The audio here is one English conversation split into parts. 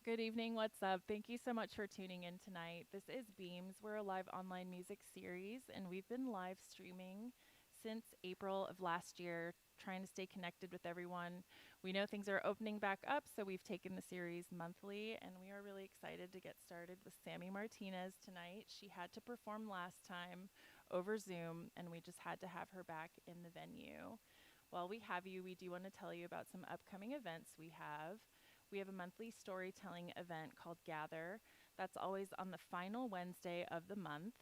Good evening. What's up? Thank you so much for tuning in tonight. This is Beams. We're a live online music series, and we've been live streaming since April of last year, trying to stay connected with everyone. We know things are opening back up, so we've taken the series monthly, and we are really excited to get started with Sammi Martinez tonight. She had to perform last time over Zoom, and we just had to have her back in the venue. While we have you, we do want to tell you about some upcoming events we have. We have a monthly storytelling event called Gather. That's always on the final Wednesday of the month.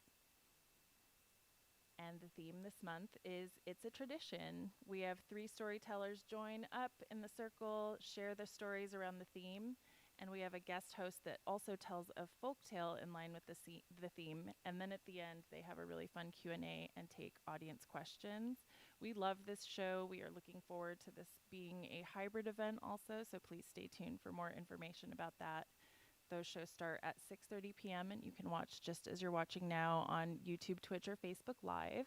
And the theme this month is It's a Tradition. We have 3 storytellers join up in the circle, share the stories around the theme, and we have a guest host that also tells a folktale in line with the theme. And then at the end, they have a really fun Q&A and take audience questions. We love this show. We are looking forward to this being a hybrid event also, so please stay tuned for more information about that. Those shows start at 6:30 p.m. and you can watch just as you're watching now on YouTube, Twitch, or Facebook Live.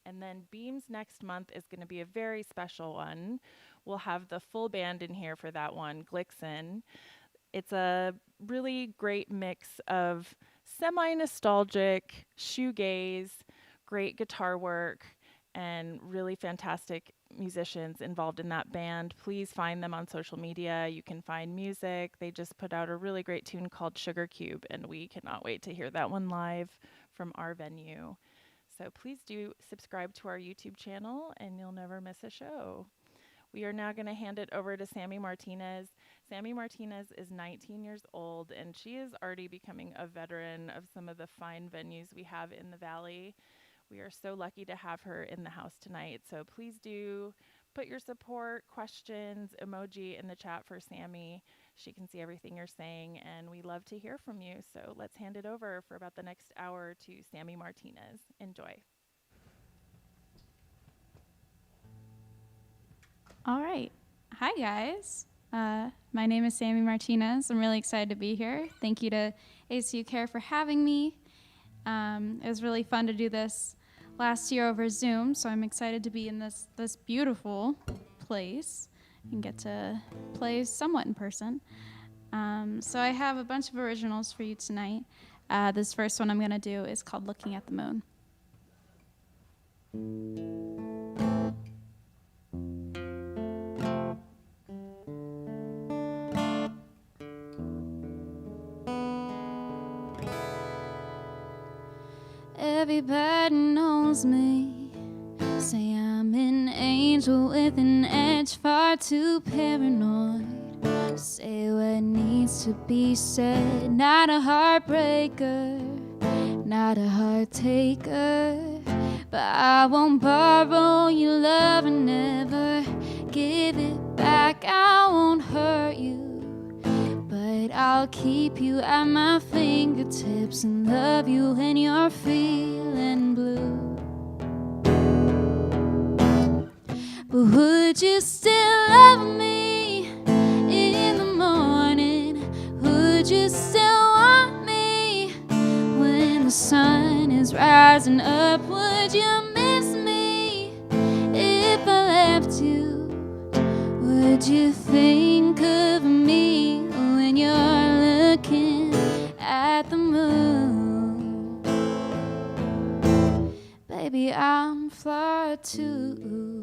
And then Beams next month is going to be a very special one. We'll have the full band in here for that one, Glixen. It's a really great mix of semi-nostalgic, shoegaze, great guitar work, and really fantastic musicians involved in that band. Please find them on social media. You can find music. They just put out a really great tune called Sugar Cube, and we cannot wait to hear that one live from our venue. So please do subscribe to our YouTube channel, and you'll never miss a show. We are now going to hand it over to Sammi Martinez. Sammi Martinez is 19 years old, and she is already becoming a veteran of some of the fine venues we have in the Valley. We are so lucky to have her in the house tonight, so please do put your support, questions, emoji in the chat for Sammi. She can see everything you're saying, and we love to hear from you. So let's hand it over for about the next hour to Sammi Martinez. Enjoy. All right. Hi, guys. My name is Sammi Martinez. I'm really excited to be here. Thank you to ASU Kerr for having me. It was really fun to do this last year over Zoom, so I'm excited to be in this beautiful place and get to play somewhat in person. So I have a bunch of originals for you tonight. This first one I'm going to do is called Looking at the Moon. Everybody knows me. Say I'm an angel with an edge, far too paranoid. Say what needs to be said. Not a heartbreaker, not a heart taker. But I won't borrow your love and never give it back. I won't hurt you, but I'll keep you at my fingertips and love you when you're feeling blue. But would you still love me in the morning? Would you still want me when the sun is rising up? Would you miss me if I left you? Would you think of me when you're looking at the moon? Baby, I'm flawed too.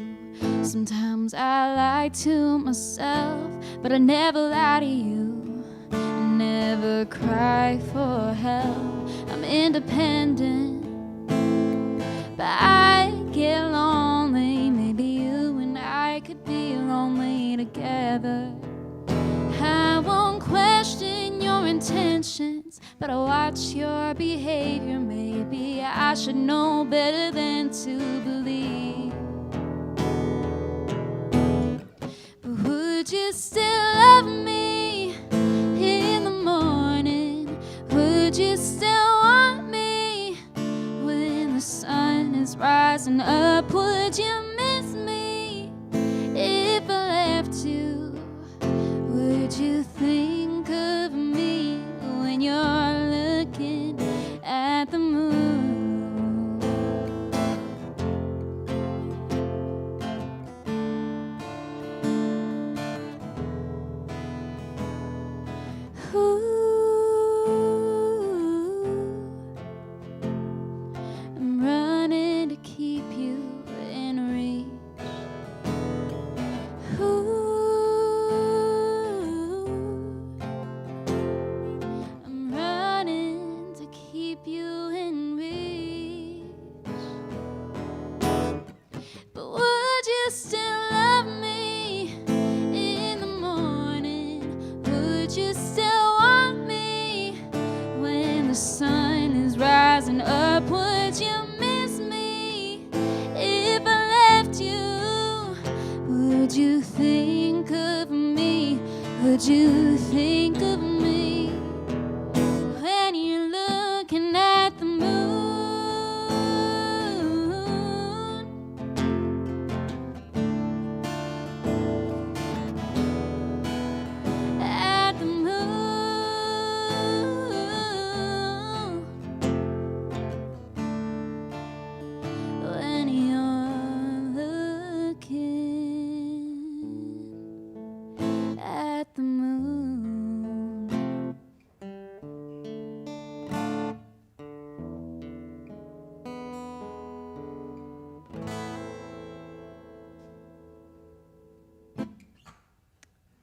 Sometimes I lie to myself, but I never lie to you. I never cry for help. I'm independent, but I get lonely. Maybe you and I could be lonely together. I won't question your intentions, but I watch your behavior. Maybe I should know better than to believe. But would you still love me in the morning? Would you still want me when the sun is rising up? Would you miss me if I left you? Would you think of me when you're looking at the moon? Ooh. would you think of me when you're looking at the moon? At the moon. When you're looking at the moon.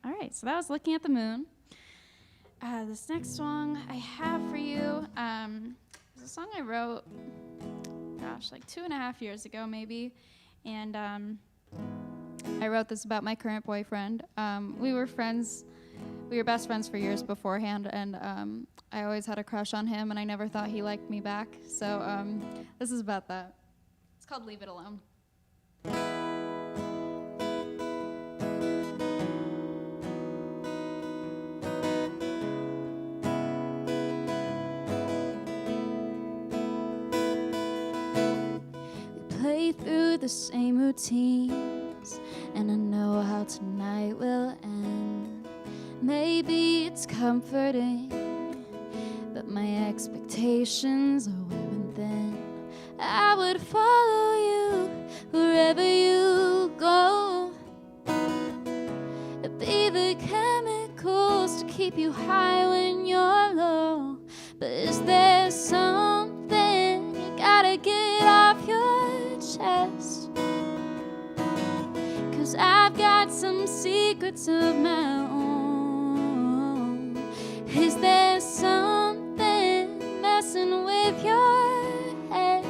All right, so that was Looking at the Moon. This next song I have for you is a song I wrote, like 2.5 years ago maybe, and I wrote this about my current boyfriend. We were best friends for years beforehand, and I always had a crush on him, and I never thought he liked me back, so this is about that. It's called Leave It Alone. Play through the same routines, and I know how tonight will end. Maybe it's comforting, but my expectations are wearing thin. I would follow you wherever you go, be the chemicals to keep you high when you're low. But is there something you gotta get off your chest? 'Cause I've got some secrets of my own. Is there something messing with your head?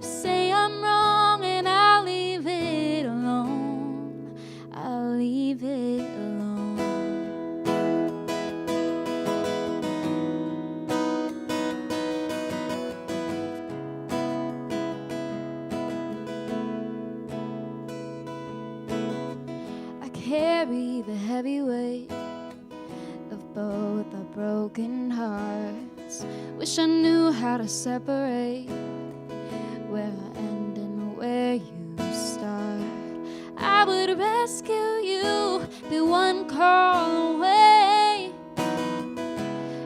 Say I'm wrong and I'll leave it alone. I'll leave it alone. Carry the heavy weight of both our broken hearts. Wish I knew how to separate where I end and where you start. I would rescue you, be one call away.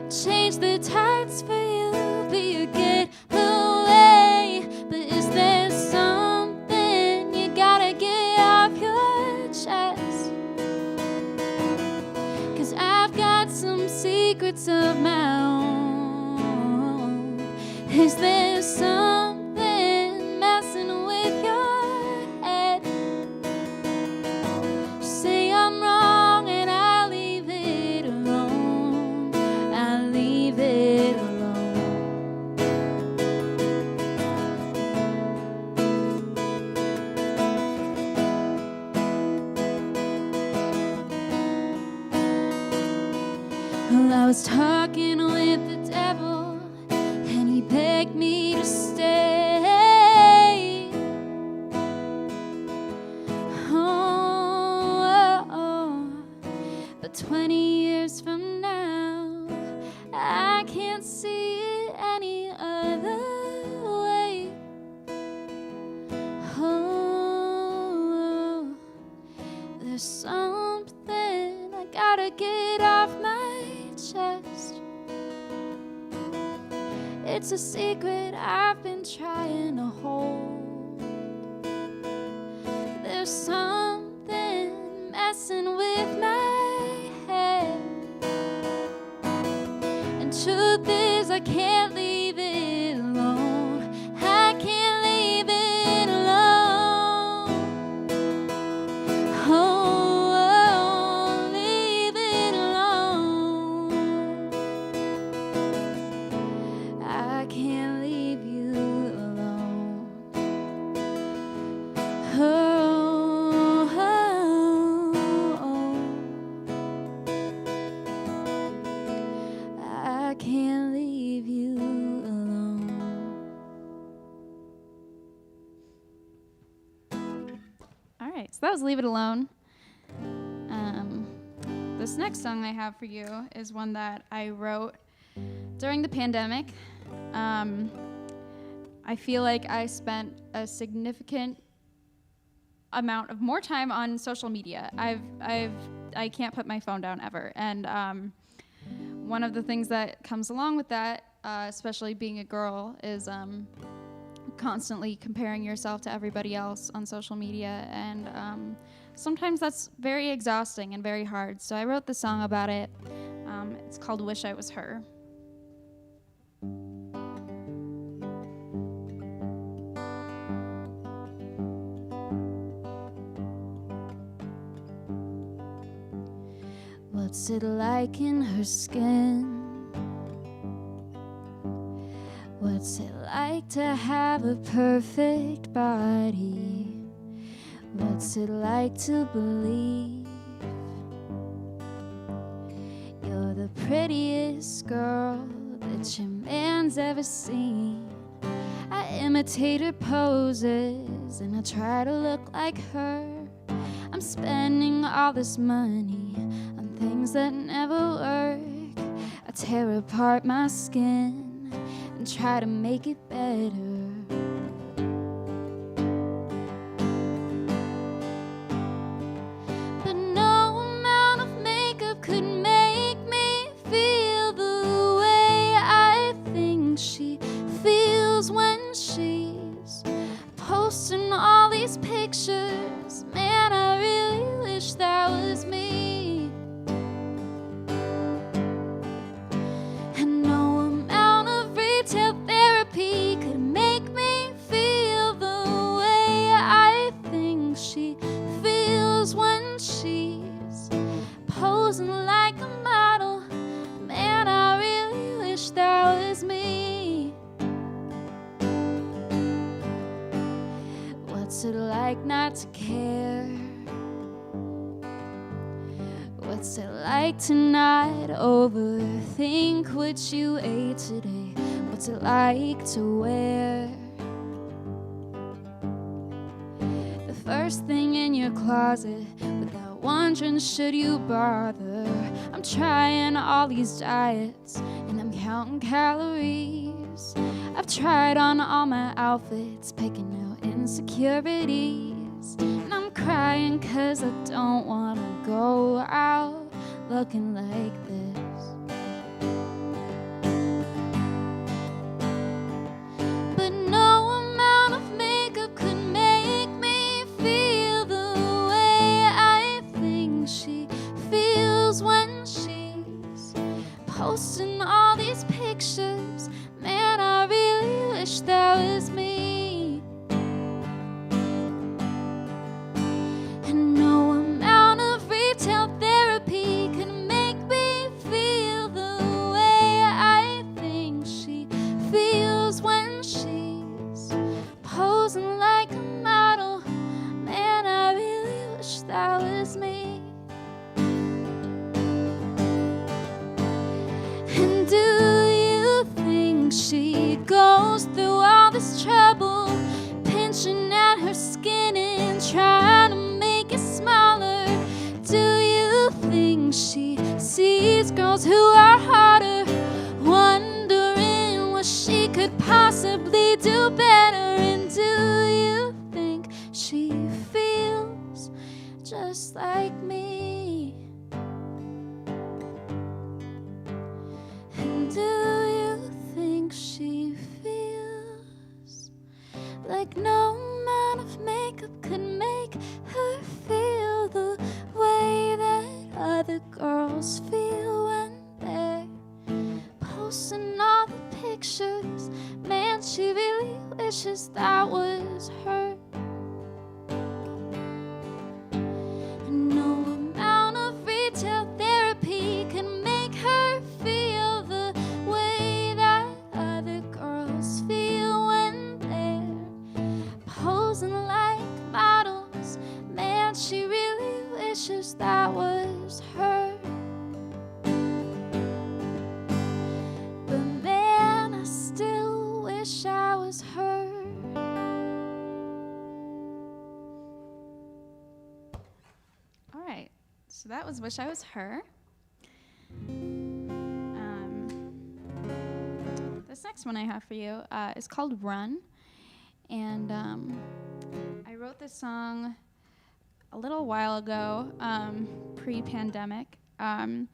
Change the tides for you, be a getaway. But is there something you gotta get off your chest? I've got some secrets of my own. Is there something messing with your head? Say I'm wrong and I'll leave it alone. I'll leave it alone. Well, I was talking with the devil, and he begged me to stay. Oh, but 20 years from now, I can't see it any other way. Oh, there's something I gotta get off my chest. It's a secret I've been trying to hold. There's something messing with my head, and truth is I can't leave it alone. I can't leave it alone. Oh, leave it alone. I can't leave you alone. Oh, I can't leave you alone. All right, so that was Leave It Alone. This next song I have for you is one that I wrote during the pandemic. I feel like I spent a significant amount of more time on social media. I can't put my phone down ever. And one of the things that comes along with that, especially being a girl, is constantly comparing yourself to everybody else on social media. And sometimes that's very exhausting and very hard. So I wrote the song about it. It's called Wish I Was Her. What's it like in her skin? What's it like to have a perfect body? What's it like to believe you're the prettiest girl that your man's ever seen? I imitate her poses and I try to look like her. I'm spending all this money on things that never work. I tear apart my skin and try to make it better. But no amount of makeup could make me feel the way I think she feels when she's posting all these pictures. Man, I really wish that was me. And no amount of retail therapy could make me feel the way I think she feels when she's posing like a model. Man, I really wish that was me. What's it like not to care? What's it like to not overthink what you ate today? What's it like to wear the first thing in your closet without wondering should you bother? I'm trying all these diets and I'm counting calories. I've tried on all my outfits, picking out insecurities, and I'm crying 'cause I don't wanna go out looking like this. But no amount of makeup could make me feel the way I think she feels when she's posting all these pictures. Man, I really wish that was me. And no amount of retail therapy can make me feel the way I think she feels when she's posing like a model. Man, I really wish that was me. And do you think she goes through all this trouble, pinching at her skin and trying to make it smaller? Do you think she sees girls who are harder, wondering what she could possibly do better? And do you think she feels just like me? And do you think she feels like no amount of makeup could make her feel the way that other girls feel when they're posting all the pictures? Man, she really wishes that was her. And no amount of retail therapy can make her feel the way that other girls feel when they're posing like models. Man, she really wishes that was her. But man, I still wish I was her. All right, so that was Wish I Was Her. this next one I have for you is called Run. And I wrote this song a little while ago, pre-pandemic. And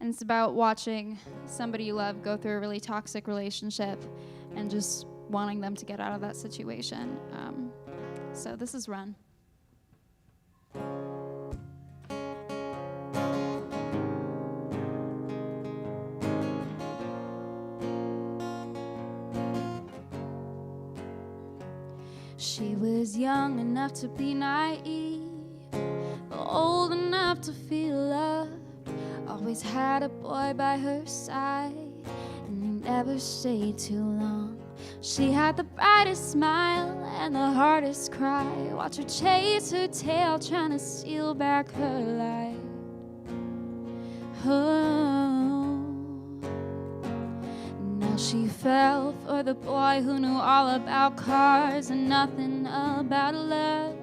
it's about watching somebody you love go through a really toxic relationship and just wanting them to get out of that situation. So this is Run. She was young enough to be naive, but old enough to feel loved. Always had a boy by her side, and he never stayed too long. She had the brightest smile and the hardest cry. Watch her chase her tail, trying to steal back her life. Oh, now she fell for the boy who knew all about cars and nothing about love.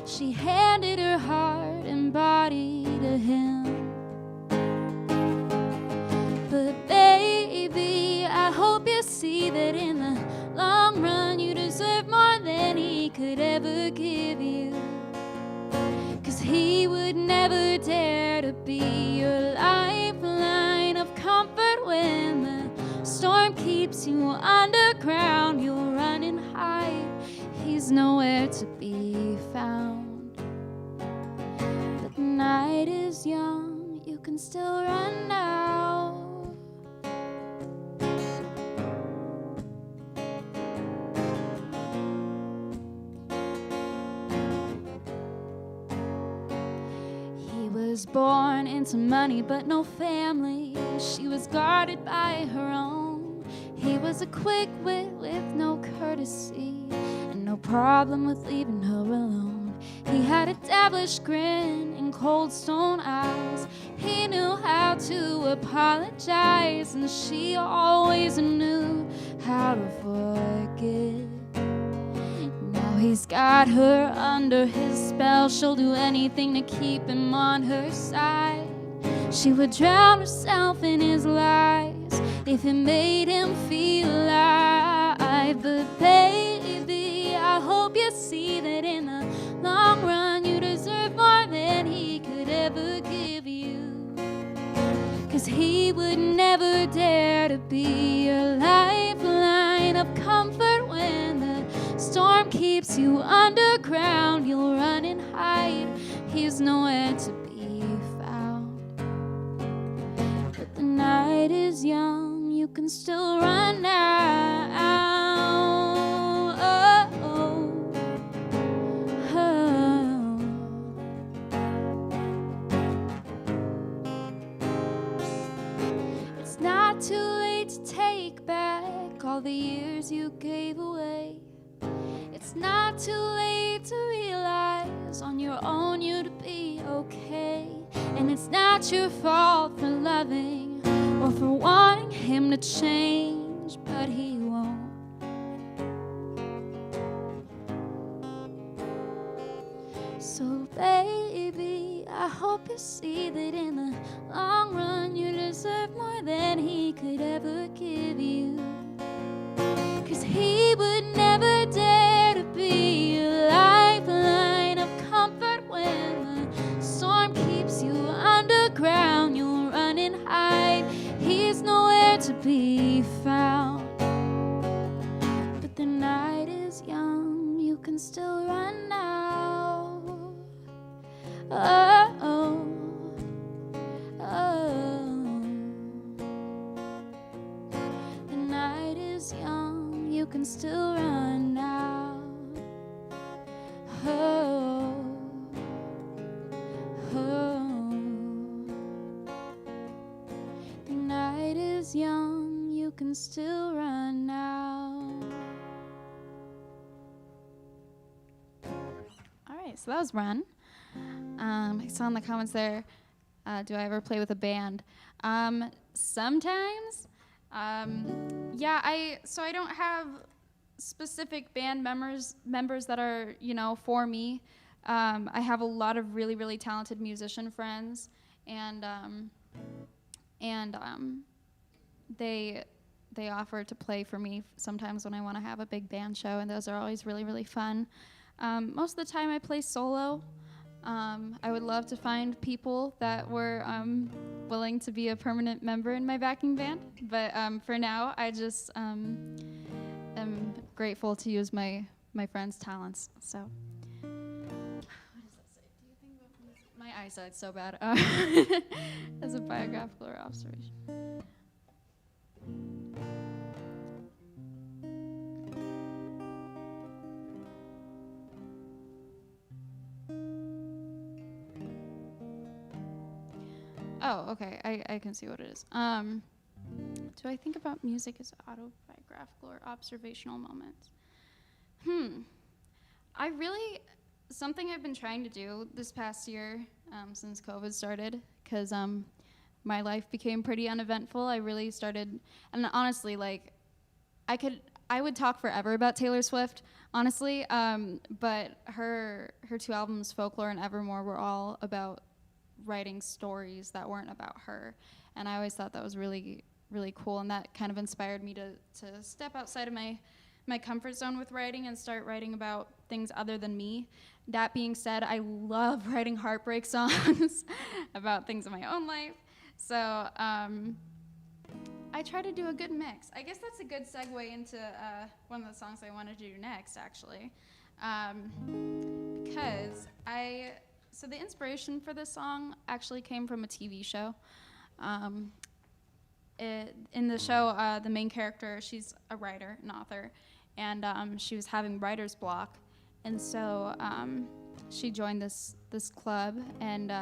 She handed her heart and body to him. But baby, I hope you see that in the long run you deserve more than he could ever give you. 'Cause he would never dare to be your lifeline of comfort when the storm keeps you underground. You'll run and hide, he's nowhere to be found. But the night is young, you can still run now. Was born into money but no family. She was guarded by her own. He was a quick wit with no courtesy and no problem with leaving her alone. He had a devilish grin and cold stone eyes. He knew how to apologize, and she always knew how to forgive. He's got her under his spell. She'll do anything to keep him on her side. She would drown herself in his lies if it made him feel alive. But baby, I hope you see that in the long run you deserve more than he could ever give you. 'Cause he would never dare to be your lifeline of comfort when the storm keeps you underground. You'll run and hide, he's nowhere to be found. But the night is young, you can still run now. Oh, oh, oh. It's not too late to take back all the years you gave away. It's not too late to realize on your own you'd be okay. And it's not your fault for loving or for wanting him to change, but he won't. So baby, I hope you see that in the long run you deserve more than he could ever give you. 'Cause he would never dare to be your lifeline of comfort when the storm keeps you underground. You'll run and hide, he's nowhere to be found. But the night is young, you can still run now. Oh, oh, oh. The night is young, you can still run now. Oh, oh. The night is young, you can still run now. All right, so that was Run. I saw in the comments there, do I ever play with a band? Sometimes. Yeah, I don't have specific band members that are, for me. I have a lot of really, really talented musician friends, and they they offer to play for me sometimes when I want to have a big band show, and those are always really, really fun. Most of the time I play solo. I would love to find people that were willing to be a permanent member in my backing band, but for now I just am grateful to use my friends' talents. So, what does that say? Do you think about music? My eyesight's so bad. As a biographical or observation. Oh, okay. I can see what it is. Do I think about music as autobiographical or observational moments? Something I've been trying to do this past year since COVID started, because my life became pretty uneventful. I really started, and honestly, like, I would talk forever about Taylor Swift, honestly, but her 2 albums, Folklore and Evermore, were all about writing stories that weren't about her, and I always thought that was really, really cool, and that kind of inspired me to step outside of my comfort zone with writing and start writing about things other than me. That being said, I love writing heartbreak songs about things in my own life, so I try to do a good mix. I guess that's a good segue into one of the songs I want to do next, actually, because so the inspiration for this song actually came from a TV show. In the show, the main character, she's a writer, an author, and she was having writer's block, and so she joined this club, and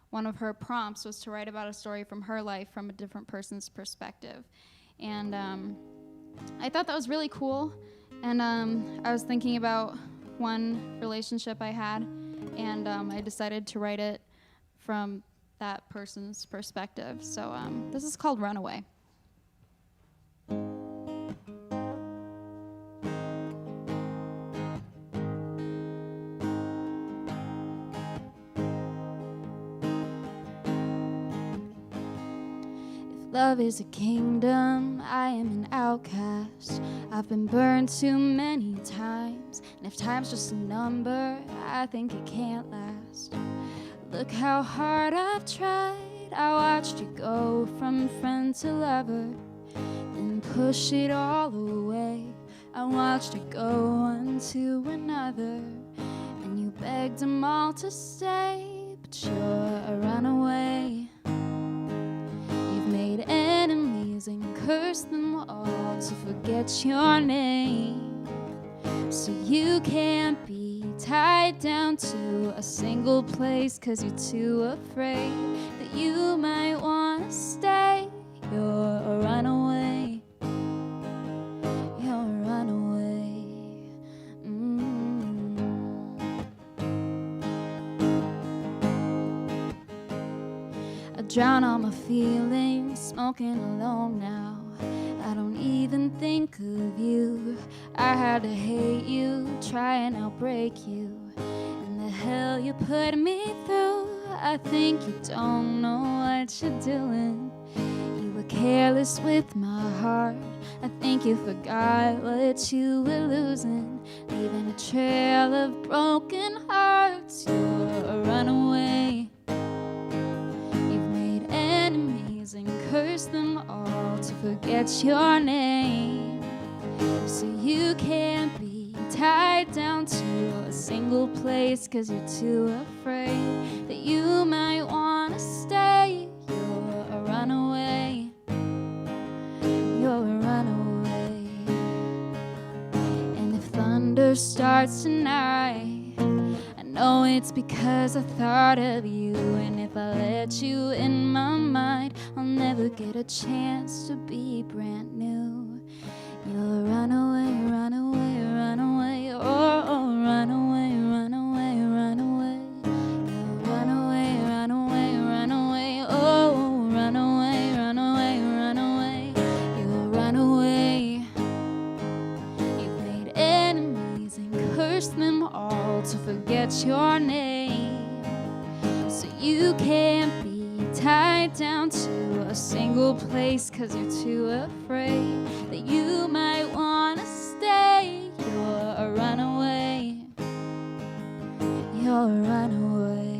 one of her prompts was to write about a story from her life from a different person's perspective. And I thought that was really cool, and I was thinking about one relationship I had, and I decided to write it from that person's perspective. So this is called Runaway. Love is a kingdom, I am an outcast. I've been burned too many times, and if time's just a number, I think it can't last. Look how hard I've tried, I watched you go from friend to lover, then push it all away. I watched it go one to another, and you begged them all to stay, but you're a runaway. Made enemies and cursed them all to forget your name, so you can't be tied down to a single place, 'cause you're too afraid that you might want to stay. You're a runaway. You're a runaway. I drown all my feelings, smoking alone now. I don't even think of you. I had to hate you, try and outbreak you, and the hell you put me through. I think you don't know what you're doing. You were careless with my heart. I think you forgot what you were losing, leaving a trail of broken hearts. You're a runaway. And curse them all to forget your name, so you can't be tied down to a single place, 'cause you're too afraid that you might want to stay. You're a runaway. You're a runaway. And if thunder starts tonight, I know it's because I thought of you, and if I let you in my mind, I'll never get a chance to be brand new. You're a runaway, runaway, runaway, oh, oh, runaway, runaway, runaway. You're a runaway, runaway, runaway, oh, runaway, runaway, runaway. You're a runaway. You've made enemies and cursed them all to forget your name, so you can't be tied down to a single place 'cause you're too afraid that you might wanna stay. You're a runaway. You're a runaway.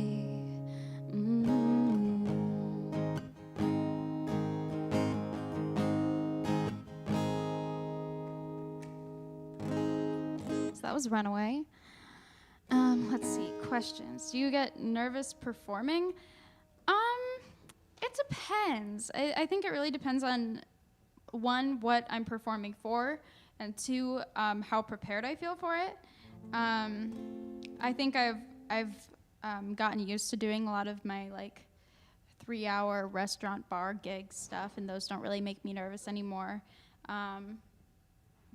So that was Runaway. Let's see, questions. Do you get nervous performing? It depends. I think it really depends on, one, what I'm performing for, and two, how prepared I feel for it. I think I've gotten used to doing a lot of my 3-hour restaurant bar gig stuff, and those don't really make me nervous anymore.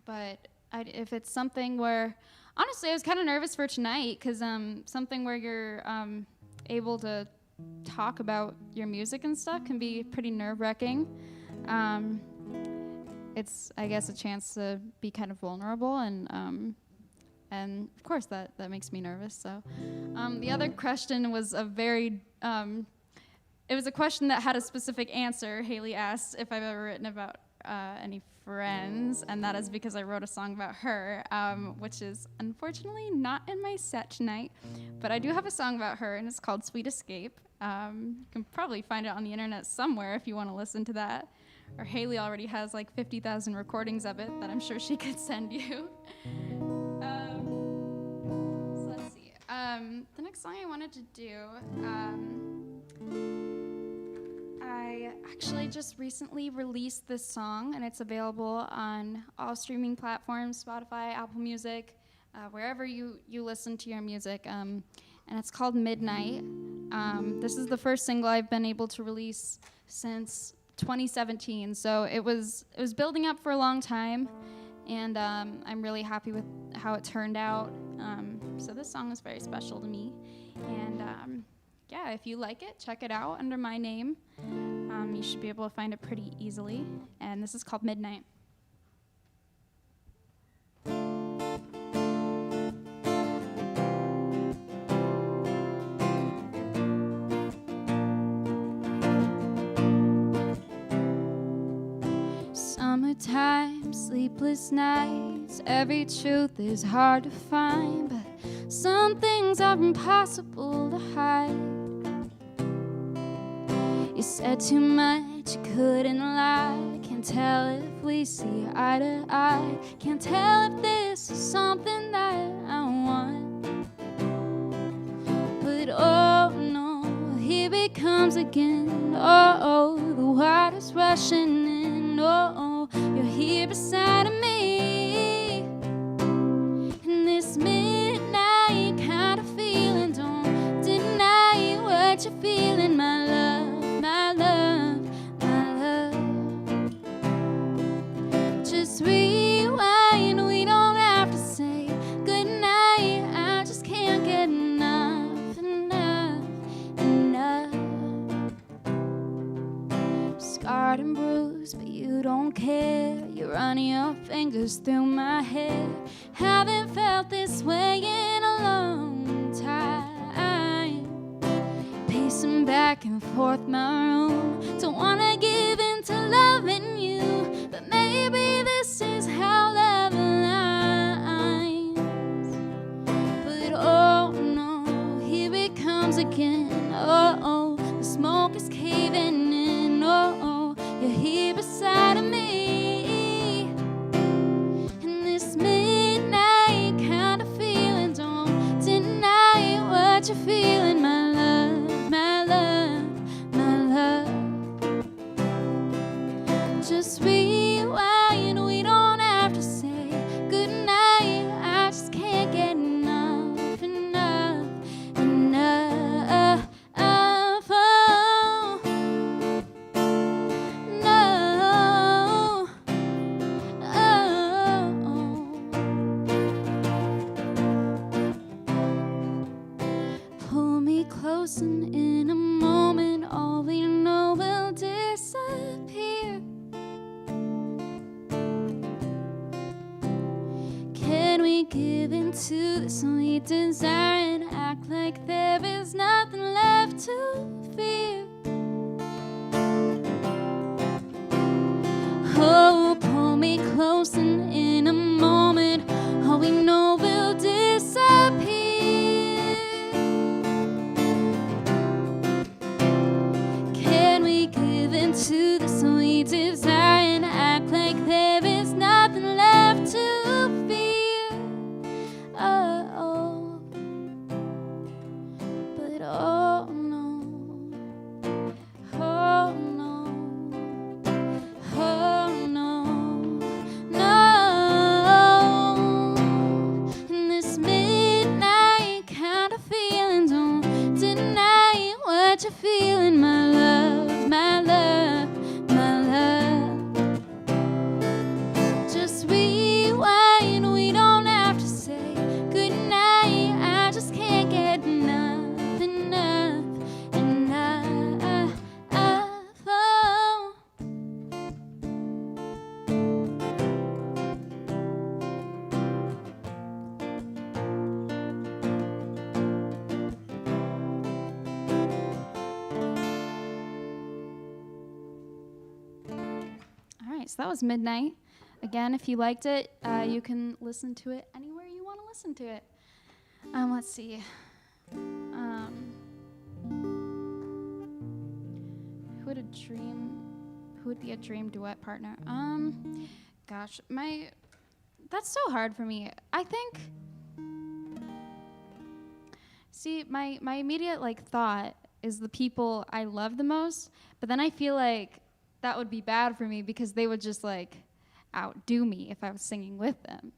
But if it's something where, honestly, I was kind of nervous for tonight, because something where you're able to talk about your music and stuff can be pretty nerve-wracking. It's, I guess, a chance to be kind of vulnerable, and of course that makes me nervous. So the other question was it was a question that had a specific answer. Haley asked if I've ever written about any friends, and that is because I wrote a song about her, which is unfortunately not in my set tonight, but I do have a song about her, and it's called Sweet Escape. You can probably find it on the internet somewhere if you want to listen to that, or Haley already has 50,000 recordings of it that I'm sure she could send you. So let's see. The next song I wanted to do, I actually just recently released this song, and it's available on all streaming platforms, Spotify, Apple Music, wherever you listen to your music, and it's called Midnight. This is the first single I've been able to release since 2017, so it was building up for a long time, and I'm really happy with how it turned out. So this song is very special to me, and yeah, if you like it, check it out under my name. You should be able to find it pretty easily, and this is called Midnight. Summertime, sleepless nights, every truth is hard to find, but some things are impossible to hide. You said too much, you couldn't lie. Can't tell if we see eye to eye. Can't tell if this is something that I want. But oh no, here it comes again. Oh, the water's rushing in. Oh, you're here beside me. And this midnight kind of feeling, don't deny what you're feeling, my love. My love, my love. Just rewind, we don't have to say goodnight. I just can't get enough, enough, enough. Scarred and bruised, but you don't care. You're running your fingers through my hair. Haven't felt this way in a long time. Pacing back and forth my room, don't wanna give in to loving you, but maybe this is how love aligns. But oh no, here it comes again. Oh, the smoke is caving in. Oh, you're here beside me. And this midnight kind of feeling, don't deny what you're feeling, my love. My love, my love. Just rewind, we don't have to say goodnight. I just can't get enough, enough, enough. Oh, no. Oh. Pull me close and in a moment all we know will disappear. Can we give in to this sweet desire and act like there is nothing left to fear? me close, and in a moment, all we know will disappear. Can we give in to the sweet desire and act like there is nothing left to fear? Oh, but oh no, oh no, oh no, no. And this midnight kind of feeling, don't deny what you're feeling, my love, my love, my love. Just rewind, we don't have to say goodnight. I just can't get enough, enough, enough. Oh. All right, so that was Midnight. Again, if you liked it, you can listen to it anywhere you want to listen to it. Let's see. Who would be a dream duet partner? Gosh, that's so hard for me. I think, see, my immediate thought is the people I love the most, but then I feel like that would be bad for me because they would just outdo me if I was singing with them.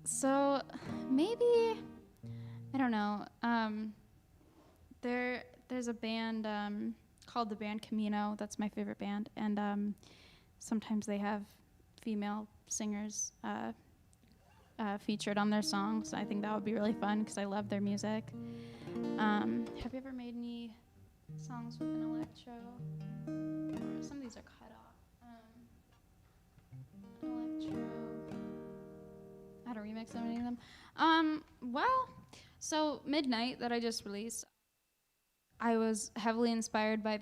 So maybe, I don't know. There's a band called the band Camino. That's my favorite band, and sometimes they have female singers featured on their songs. I think that would be really fun because I love their music. Have you ever made any songs with an electro? Or some of these are cut off. Electro. I had to remix so many of them. Well, so Midnight that I just released, I was heavily inspired by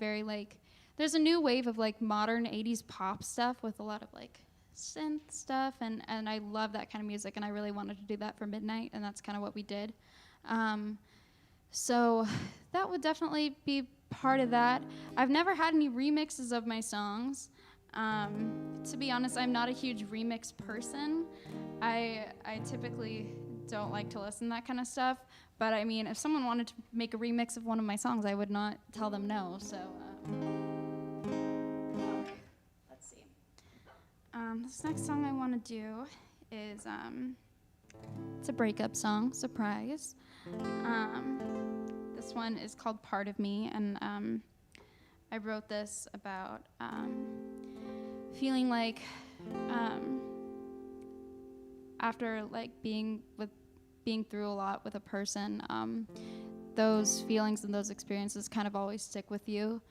there's a new wave of modern 80s pop stuff with a lot of synth stuff, and I love that kind of music, and I really wanted to do that for Midnight, and that's kind of what we did. So that would definitely be part of that. I've never had any remixes of my songs. To be honest, I'm not a huge remix person. I typically don't like to listen to that kind of stuff, but I mean, if someone wanted to make a remix of one of my songs, I would not tell them no. So let's see. This next song I want to do is it's a breakup song, surprise. This one is called Part of Me, and I wrote this about feeling after being through a lot with a person, those feelings and those experiences kind of always stick with you,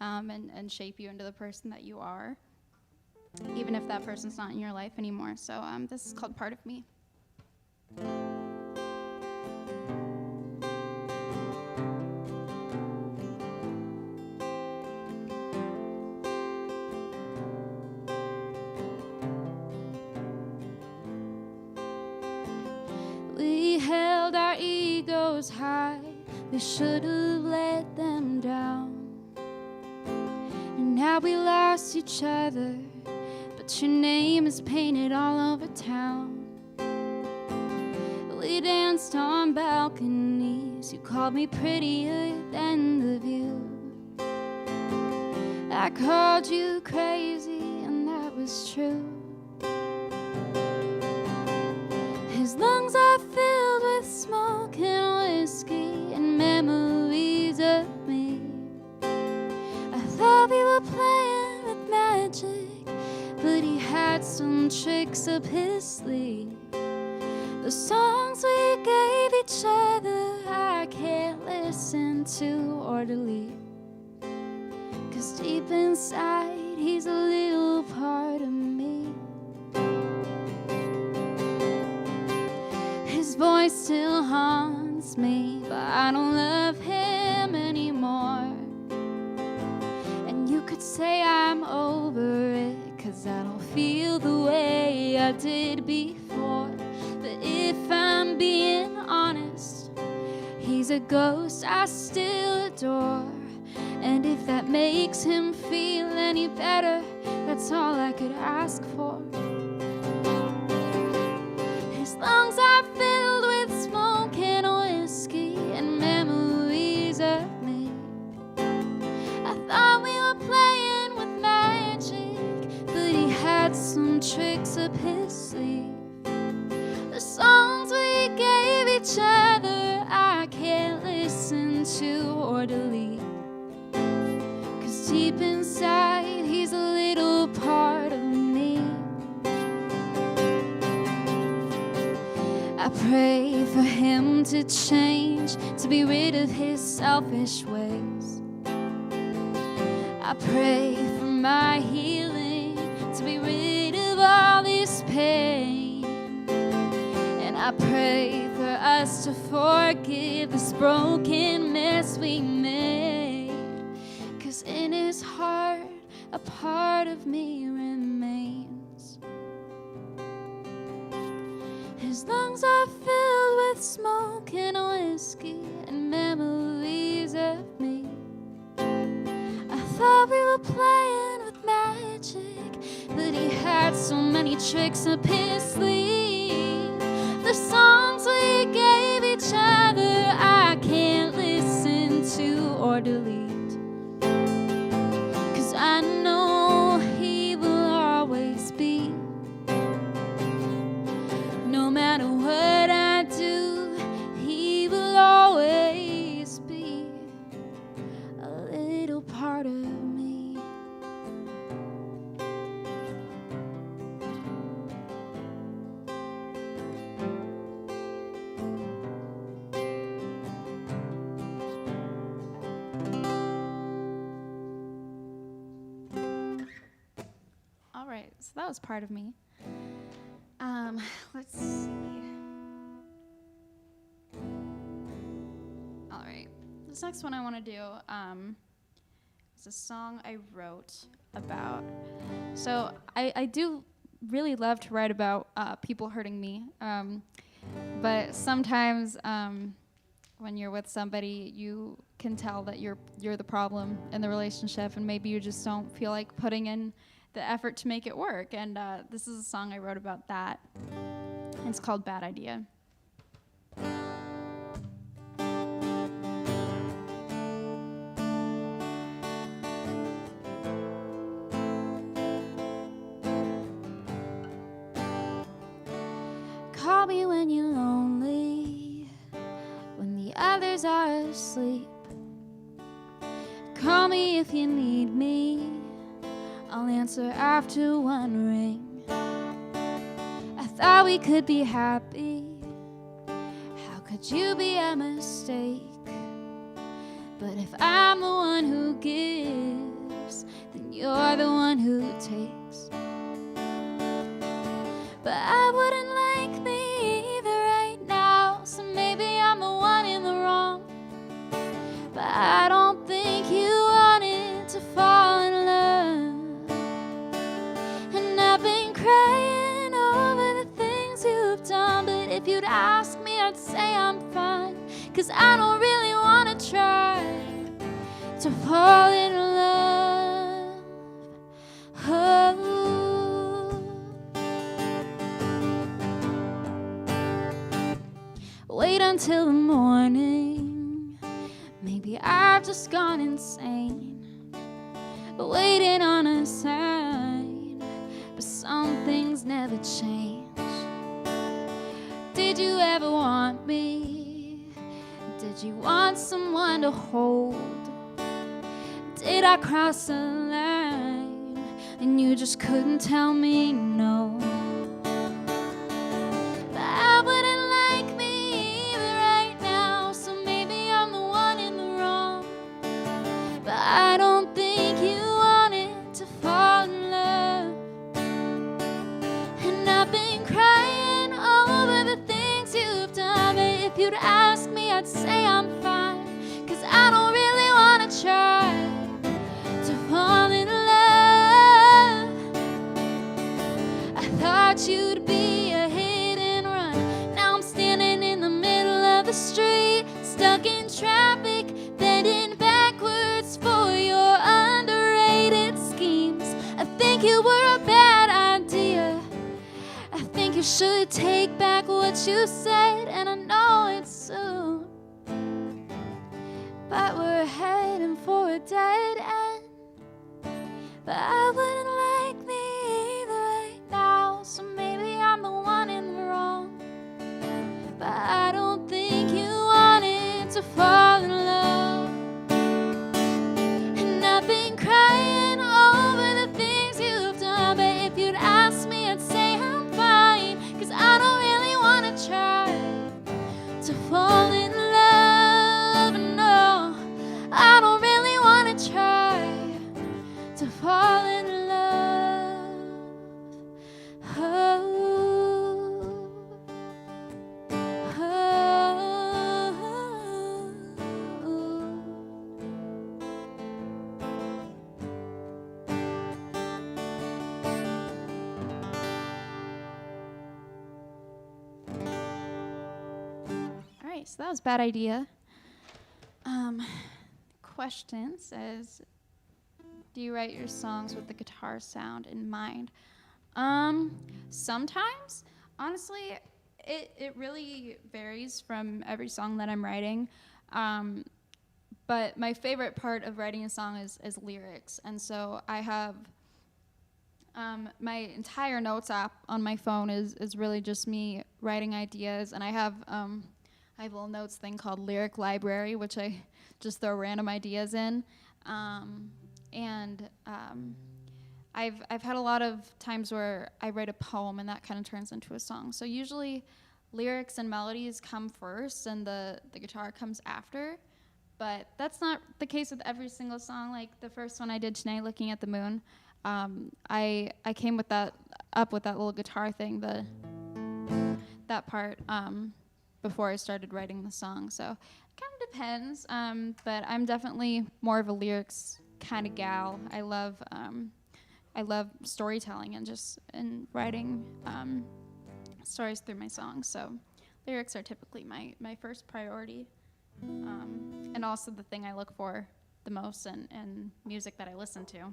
and shape you into the person that you are, even if that person's not in your life anymore. So this is called Part of Me. We held our egos high, we should have let them down. And now we lost each other, but your name is painted all over town. We danced on balconies, you called me prettier than the view. I called you crazy, and that was true. His lungs are filled with smoke and whiskey and memories of me. I thought we were playing with magic, but he had some tricks up his sleeve. The songs we gave each other I can't listen to or delete, 'cause deep inside he's a little part of me. His voice still haunts me, but I don't love him anymore. And you could say I'm over it, 'cause 'cause I don't feel the way I did before. But if I'm being honest, he's a ghost I still adore. And if that makes him feel any better, that's all I could ask for. His lungs are filled with smoke and whiskey and memories of me. I thought we were playing with magic, but he had some tricks up his sleeve. The songs we gave each other I can't listen to or delete, 'cause deep inside he's a little part of me. I pray for him to change, to be rid of his selfish ways. I pray for my healing, to be rid of all this pain. And I pray for us to forgive this broken mess we made, 'cause in his heart a part of me remains. His lungs are filled with smoke and whiskey and memories of me. I thought we were playing with magic, but he had so many tricks up his sleeve. The songs we gave each other I can't listen to or delete, 'cause I know he will always be. No matter what I do, he will always be a little part of me. All right, so that was part of me. Let's see. All right, this next one I want to do is a song I wrote about. So I do really love to write about people hurting me, but sometimes when you're with somebody, you can tell that you're the problem in the relationship, and maybe you just don't feel like putting in the effort to make it work. And this is a song I wrote about that. It's called Bad Idea. Call me when you're lonely, when the others are asleep. Call me if you need me, I'll answer after one ring. I thought we could be happy, how could you be a mistake? But if I'm the one who gives, then you're the one who takes. But I wouldn't like me either right now, so maybe I'm the one in the wrong. But I don't think you wanted to fall in love. And I've been crying over the things you've done, but if you'd ask me, I'd say I'm fine, 'cause I don't really want to try to fall in love. Oh. Wait until the morning, maybe I've just gone insane, waiting on a sign, but some things never change. Did you ever want me? Did you want someone to hold? Did I cross a line and you just couldn't tell me no? But I wouldn't like me either right now, so maybe I'm the one in the wrong. But I don't think you wanted to fall in love. And I've been crying over the things you've done, but if you'd ask me, I'd say I'm fine, 'cause I don't really want to try to fall in love. you were a bad idea. I think you should take back what you said, and I know it's soon, but we're heading for a dead end. But I wouldn't like me either right now, so maybe I'm the one in the wrong. But I don't think you wanted to fall in love. And I've been crying over the things you've done, but if you'd ask me, I'd say I'm fine, 'cause I don't really want to try to fall in love. No, I don't really want to try to fall in love. Oh. All right, so that was Bad Idea. Question says, do you write your songs with the guitar sound in mind? Sometimes. Honestly, it really varies from every song that I'm writing. But my favorite part of writing a song is lyrics. And so I have my entire notes app on my phone is really just me writing ideas. And I have a little notes thing called Lyric Library, which I just throw random ideas in. I've had a lot of times where I write a poem and that kind of turns into a song. So usually lyrics and melodies come first and the guitar comes after. But that's not the case with every single song. Like the first one I did tonight, Looking at the Moon, I came up with that little guitar thing, that part, before I started writing the song. So it kind of depends, but I'm definitely more of a lyrics kind of gal. I love storytelling and writing stories through my songs. So lyrics are typically my first priority, and also the thing I look for the most in music that I listen to.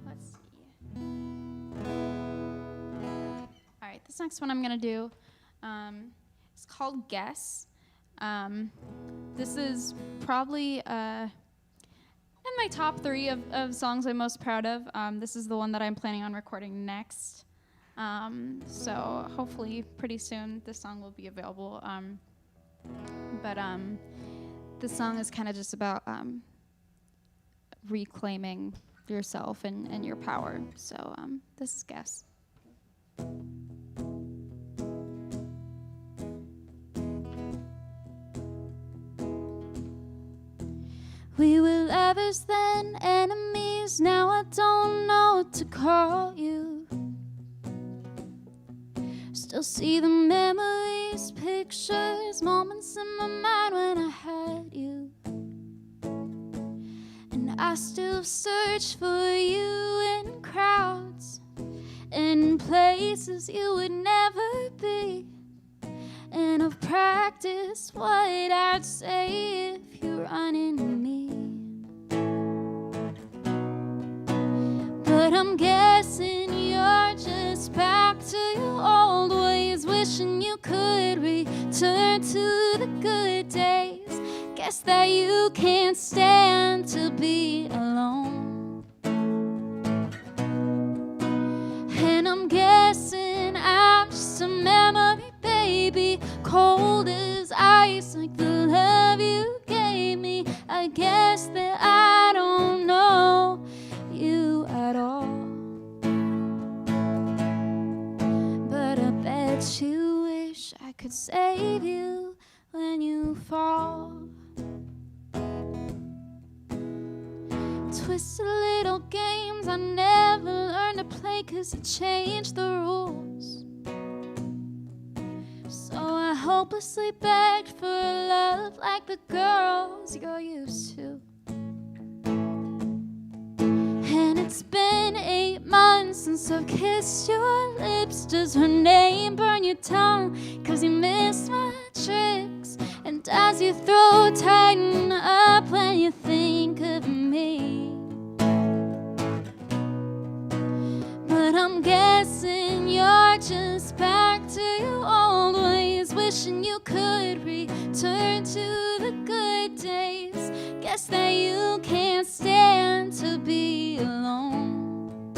Let's see. All right, this next one I'm gonna do, it's called Guess. This is probably in my top 3 of songs I'm most proud of. This is the one that I'm planning on recording next. So hopefully pretty soon this song will be available. But this song is kind of just about reclaiming yourself and your power. So this is Guess. We were lovers then, enemies, now I don't know what to call you. Still see the memories, pictures, moments in my mind when I had you. And I still search for you in crowds, in places you would never be. And I've practiced what I'd say if you run into me. But I'm guessing you're just back to your old ways, wishing you could return to the good days. Guess that you can't stand to be alone. And I'm guessing I'm just a memory, baby, cold as ice, like the love you gave me. I guess that I don't know you at all, but I bet you wish I could save you when you fall. Twisted little games I never learned to play, 'cause you changed the rules. So I hopelessly begged for love like the girls you're used to. And it's been 8 months since I've kissed your lips. Does her name burn your tongue 'cause you miss my tricks? And does your throat tighten up when you think of me? I'm guessing you're just back to your old ways, wishing you could return to the good days. Guess that you can't stand to be alone.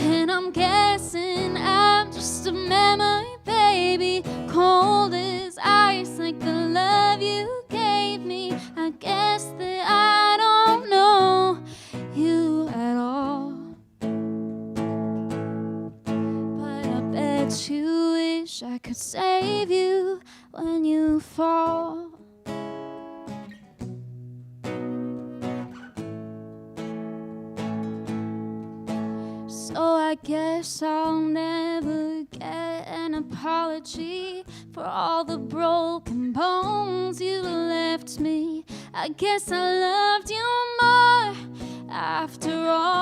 And I'm guessing I'm just a memory, baby, cold as ice like the love you gave me. I guess that I don't know you at all, but I bet you wish I could save you when you fall. So I guess I'll never get an apology for all the broken bones you left me. I guess I loved you more after all.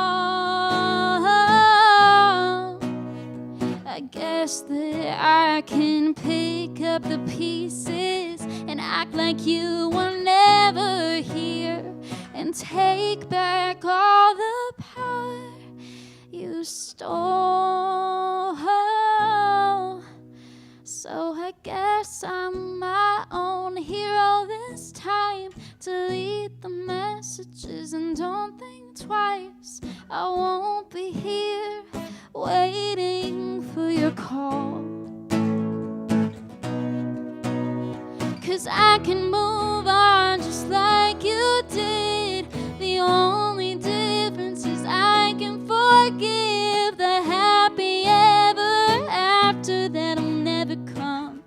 I guess that I can pick up the pieces and act like you were never here, and take back all the power you stole. So I guess I'm my own hero this time. Delete the messages and don't think twice. I won't be here waiting for your call, 'cause I can move on just like you did. The only difference is I can forgive. The happy ever after that'll never come.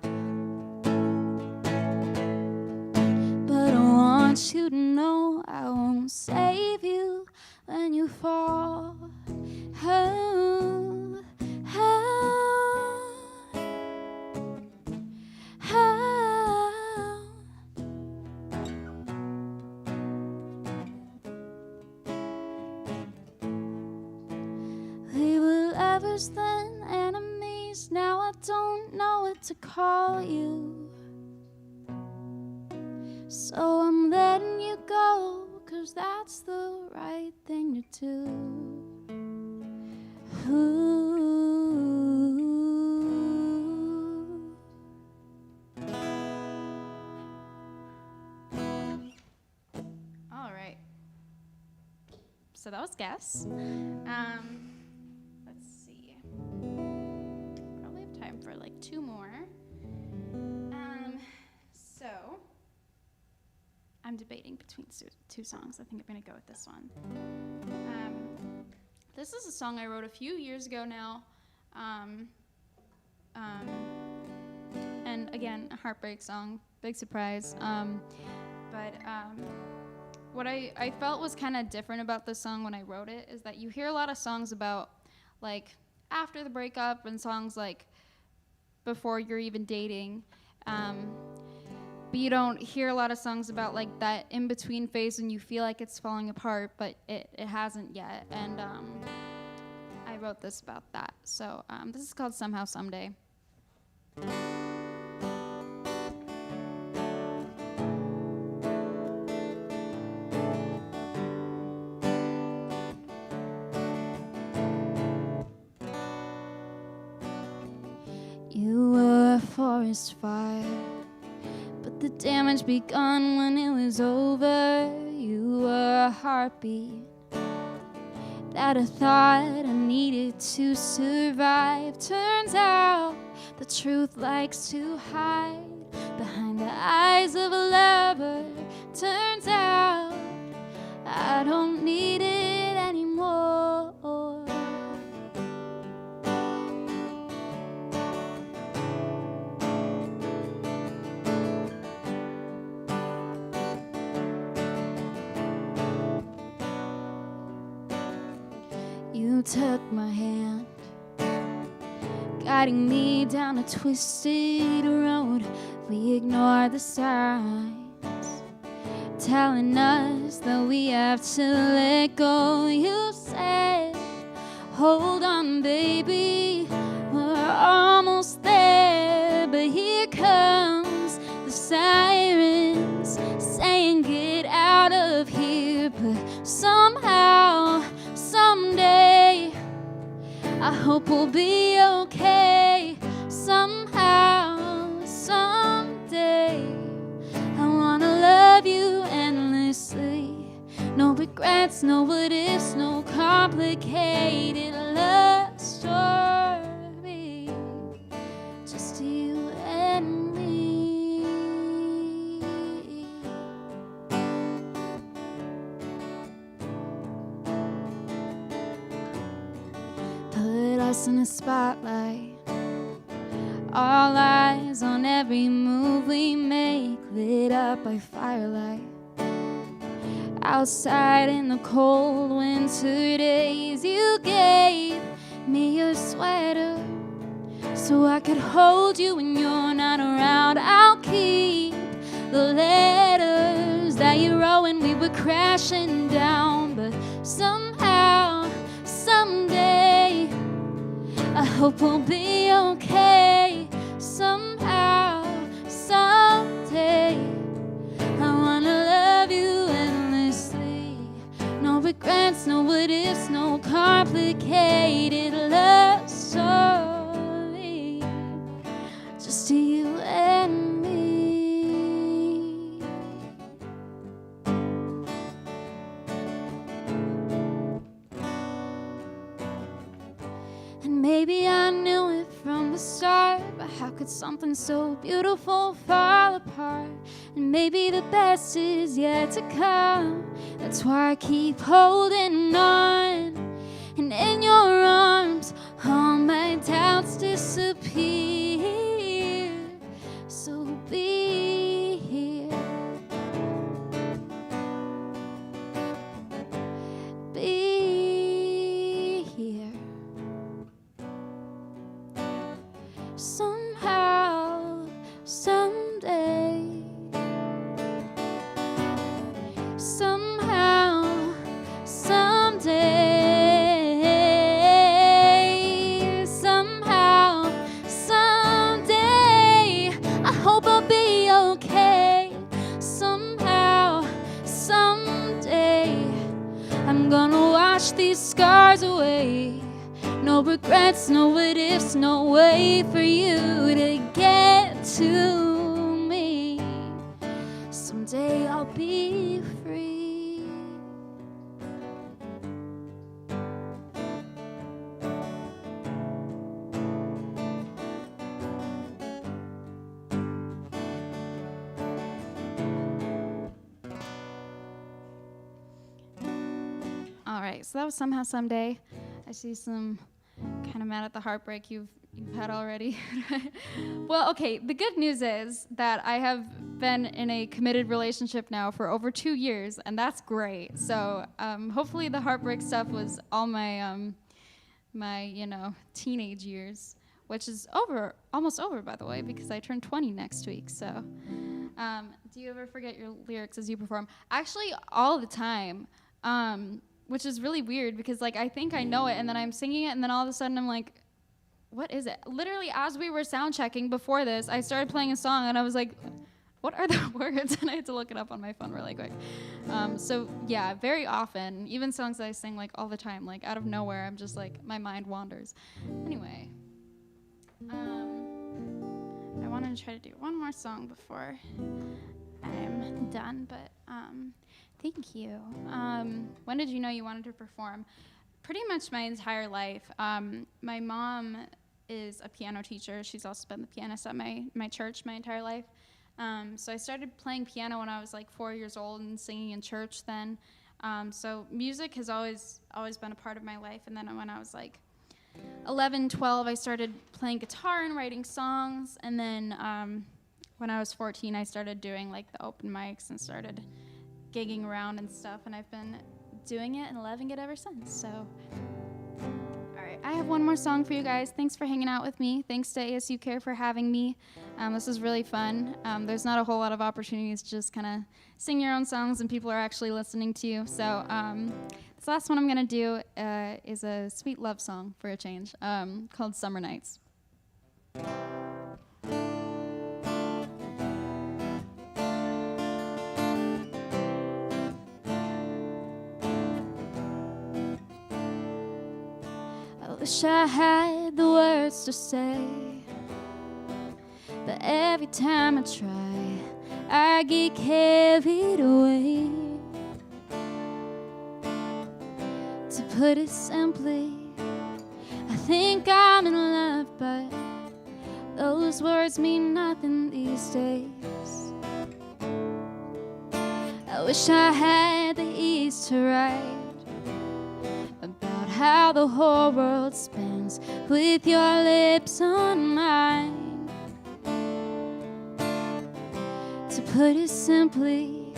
But I want you to know I won't save you when you fall. Oh, oh, oh. We were lovers then, enemies. Now I don't know what to call you. So I'm letting you go, 'cause that's the right thing to do. Ooh. All right. So that was Guess. Let's see. Probably have time for like two more. So I'm debating between two songs. I think I'm gonna go with this one. This is a song I wrote a few years ago now. And again, a heartbreak song, big surprise. But what I felt was kind of different about this song when I wrote it is that you hear a lot of songs about like after the breakup and songs like before you're even dating. But you don't hear a lot of songs about like that in-between phase when you feel like it's falling apart, but it hasn't yet. And I wrote this about that. So this is called Somehow Someday. You were a forest fire, but the damage begun when it was over. You were a heartbeat that I thought I needed to survive. Turns out the truth likes to hide behind the eyes of a lover. Turns out I don't need it anymore. You took my hand, guiding me down a twisted road. We ignored the signs, telling us that we have to let go. You said, hold on, baby, we're almost there. But here comes the sirens saying, get out of here. But somehow, someday, hope we'll be okay somehow, someday. I wanna love you endlessly. No regrets, no what ifs, no complicated love story. Just you and me. Put us in the spotlight. All eyes on every move we make, lit up by firelight. Outside in the cold winter days, you gave me your sweater so I could hold you when you're not around. I'll keep the letters that you wrote when we were crashing down. But somehow, someday, I hope we'll be okay. Somehow, someday, I wanna love you endlessly. No regrets, no what ifs, no complicated love story. Just you and me. And maybe I knew it from the start, but how could something so beautiful fall apart? And maybe the best is yet to come. That's why I keep holding on. And in your arms, all my doubts disappear. So be here. Be here. Somehow, someday. Somehow, someday. Somehow, someday. I hope I'll be okay. Somehow, someday. I'm gonna wash these scars away. No regrets, no what ifs, no way for you to get to me. Someday I'll be free. All right, so that was Somehow Someday. I see some kind of mad at the heartbreak you've had already. Well, okay, the good news is that I have been in a committed relationship now for over 2 years, and that's great. So hopefully the heartbreak stuff was all my teenage years, which is almost over, by the way, because I turn 20 next week. So do you ever forget your lyrics as you perform? Actually, all the time. Which is really weird because, like, I think I know it, and then I'm singing it, and then all of a sudden I'm like, what is it? Literally, as we were sound checking before this, I started playing a song, and I was like, what are the words? And I had to look it up on my phone really quick. So, yeah, very often, even songs that I sing, like, all the time, like, out of nowhere, I'm just like, my mind wanders. Anyway, I wanted to try to do one more song before I'm done, but thank you. When did you know you wanted to perform? Pretty much my entire life. My mom is a piano teacher. She's also been the pianist at my church my entire life. So I started playing piano when I was like 4 years old and singing in church then. So music has always been a part of my life. And then when I was like 11, 12, I started playing guitar and writing songs. And then when I was 14, I started doing like the open mics and started gigging around and stuff, and I've been doing it and loving it ever since. So, all right, I have one more song for you guys. Thanks for hanging out with me. Thanks to ASU Kerr for having me. This is really fun. There's not a whole lot of opportunities to just kind of sing your own songs and people are actually listening to you. So this last one I'm gonna do is a sweet love song for a change called Summer Nights. wish I had the words to say, but every time I try, I get carried away. To put it simply, I think I'm in love, but those words mean nothing these days. I wish I had the ease to write about how the whole world spins with your lips on mine. To put it simply,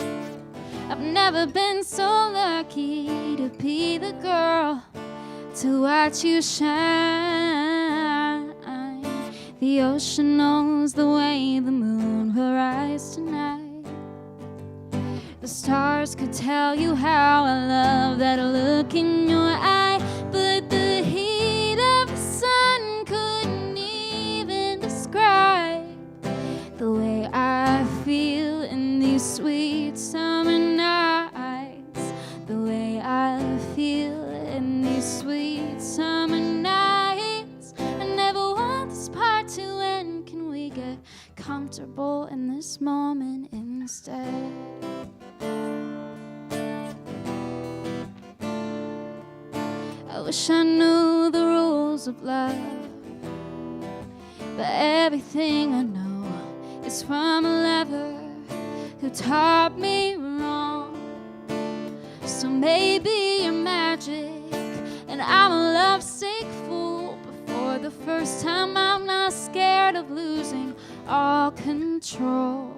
I've never been so lucky to be the girl to watch you shine. The ocean knows the way the moon will rise tonight. The stars could tell you how I love that look in your eye, but the heat of the sun couldn't even describe the way I feel in these sweet summer nights. The way I feel in these sweet summer nights. I never want this part to end. Can we get comfortable in this moment instead? I wish I knew the rules of love, but everything I know is from a lover who taught me wrong. So maybe you're magic and I'm a lovesick fool, but for the first time I'm not scared of losing all control.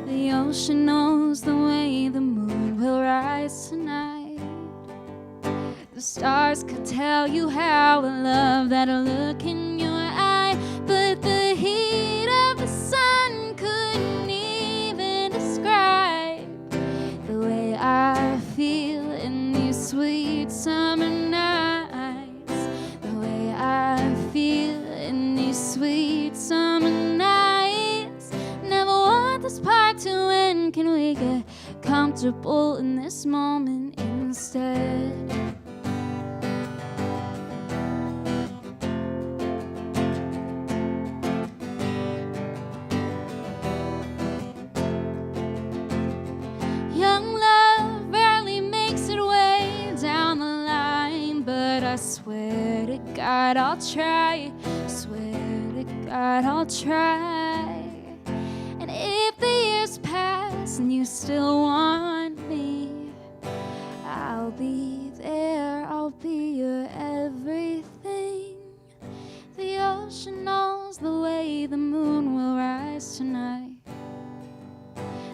The ocean knows the way the moon will rise tonight. The stars could tell you how I love that look in your eye, but the heat of the sun couldn't even describe the way I feel in these sweet summer nights. The way I feel in these sweet summer nights. Never want this part to end. Can we get comfortable in this moment instead? I swear to God I'll try, swear to God I'll try. And if the years pass and you still want me, I'll be there, I'll be your everything. The ocean knows the way the moon will rise tonight.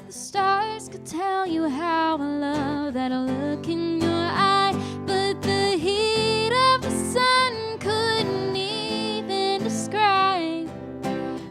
The stars could tell you how I love that look in your eye, but the heat of the sun couldn't even describe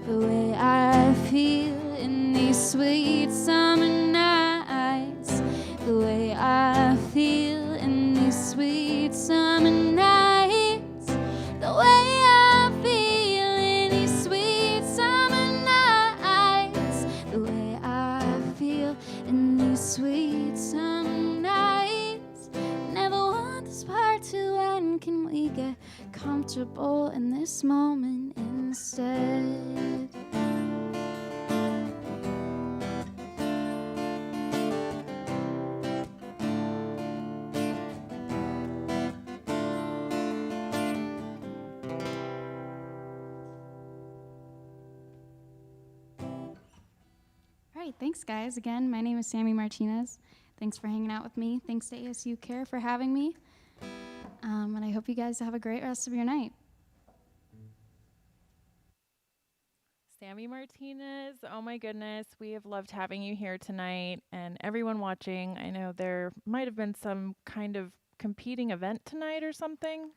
the way I feel in these sweet summer nights. The way I feel in these sweet summer nights. The way I feel in these sweet summer nights. The way I feel in these sweet summer nights. Never want this part to end. Can we get comfortable in this moment instead? All right, thanks, guys. Again, my name is Sammi Martinez. Thanks for hanging out with me. Thanks to ASU Kerr for having me. And I hope you guys have a great rest of your night. Sammi Martinez, oh my goodness, we have loved having you here tonight. And everyone watching, I know there might have been some kind of competing event tonight or something.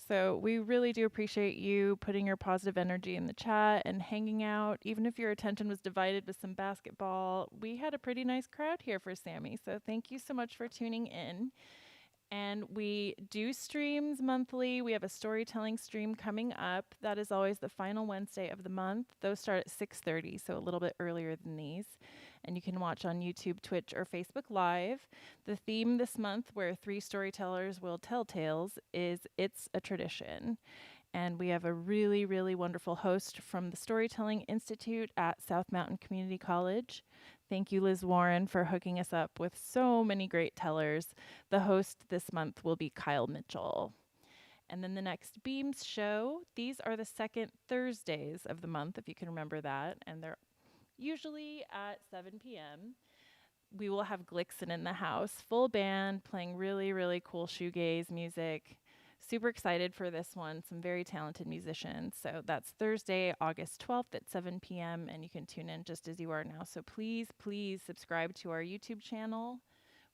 So we really do appreciate you putting your positive energy in the chat and hanging out. Even if your attention was divided with some basketball, we had a pretty nice crowd here for Sammi. So thank you so much for tuning in. And we do streams monthly. We have a storytelling stream coming up. That is always the final Wednesday of the month. Those start at 6:30, so a little bit earlier than these. And you can watch on YouTube, Twitch, or Facebook Live. The theme this month, where 3 storytellers will tell tales, is It's a Tradition. And we have a really, really wonderful host from the Storytelling Institute at South Mountain Community College. Thank you, Liz Warren, for hooking us up with so many great tellers. The host this month will be Kyle Mitchell. And then the next Beams show, these are the second Thursdays of the month, if you can remember that, and they're usually at 7 p.m. We will have Glixen in the house, full band, playing really, really cool shoegaze music. Super excited for this one. Some very talented musicians. So that's Thursday, August 12th at 7 p.m. And you can tune in just as you are now. So please, please subscribe to our YouTube channel.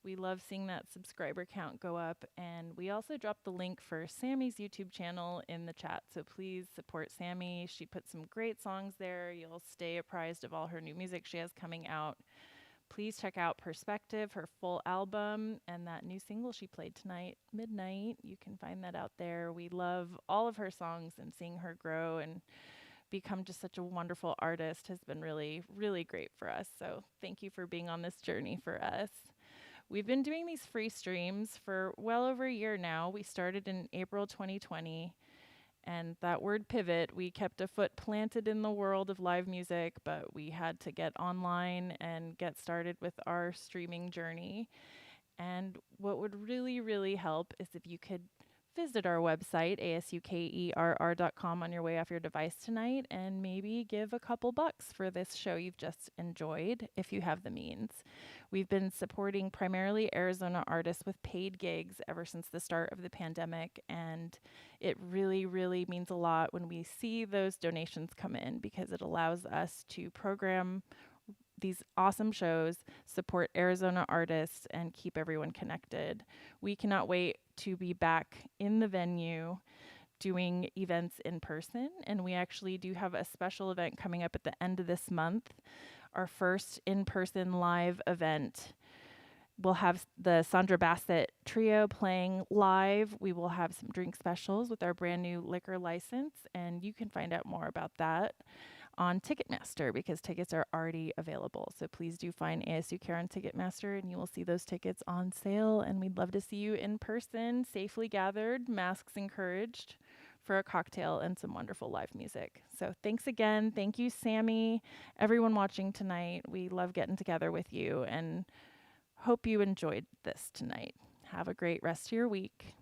We love seeing that subscriber count go up. And we also dropped the link for Sammy's YouTube channel in the chat. So please support Sammi. She put some great songs there. You'll stay apprised of all her new music she has coming out. Please check out Perspective, her full album, and that new single she played tonight, Midnight. You can find that out there. We love all of her songs, and seeing her grow and become just such a wonderful artist has been really, really great for us. So thank you for being on this journey for us. We've been doing these free streams for well over a year now. We started in April 2020. And that word pivot, we kept a foot planted in the world of live music, but we had to get online and get started with our streaming journey. And what would really, really help is if you could visit our website, asukerr.com, on your way off your device tonight, and maybe give a couple bucks for this show you've just enjoyed if you have the means. We've been supporting primarily Arizona artists with paid gigs ever since the start of the pandemic, and it really, really means a lot when we see those donations come in, because it allows us to program these awesome shows, support Arizona artists, and keep everyone connected. We cannot wait to be back in the venue doing events in person, and we actually do have a special event coming up at the end of this month, our first in-person live event. We'll have the Sandra Bassett Trio playing live. We will have some drink specials with our brand new liquor license, and you can find out more about that on Ticketmaster, because tickets are already available. So please do find ASU Kerr on Ticketmaster, and you will see those tickets on sale. And we'd love to see you in person, safely gathered, masks encouraged, for a cocktail and some wonderful live music. So thanks again. Thank you, Sammi. Everyone watching tonight, we love getting together with you, and hope you enjoyed this tonight. Have a great rest of your week.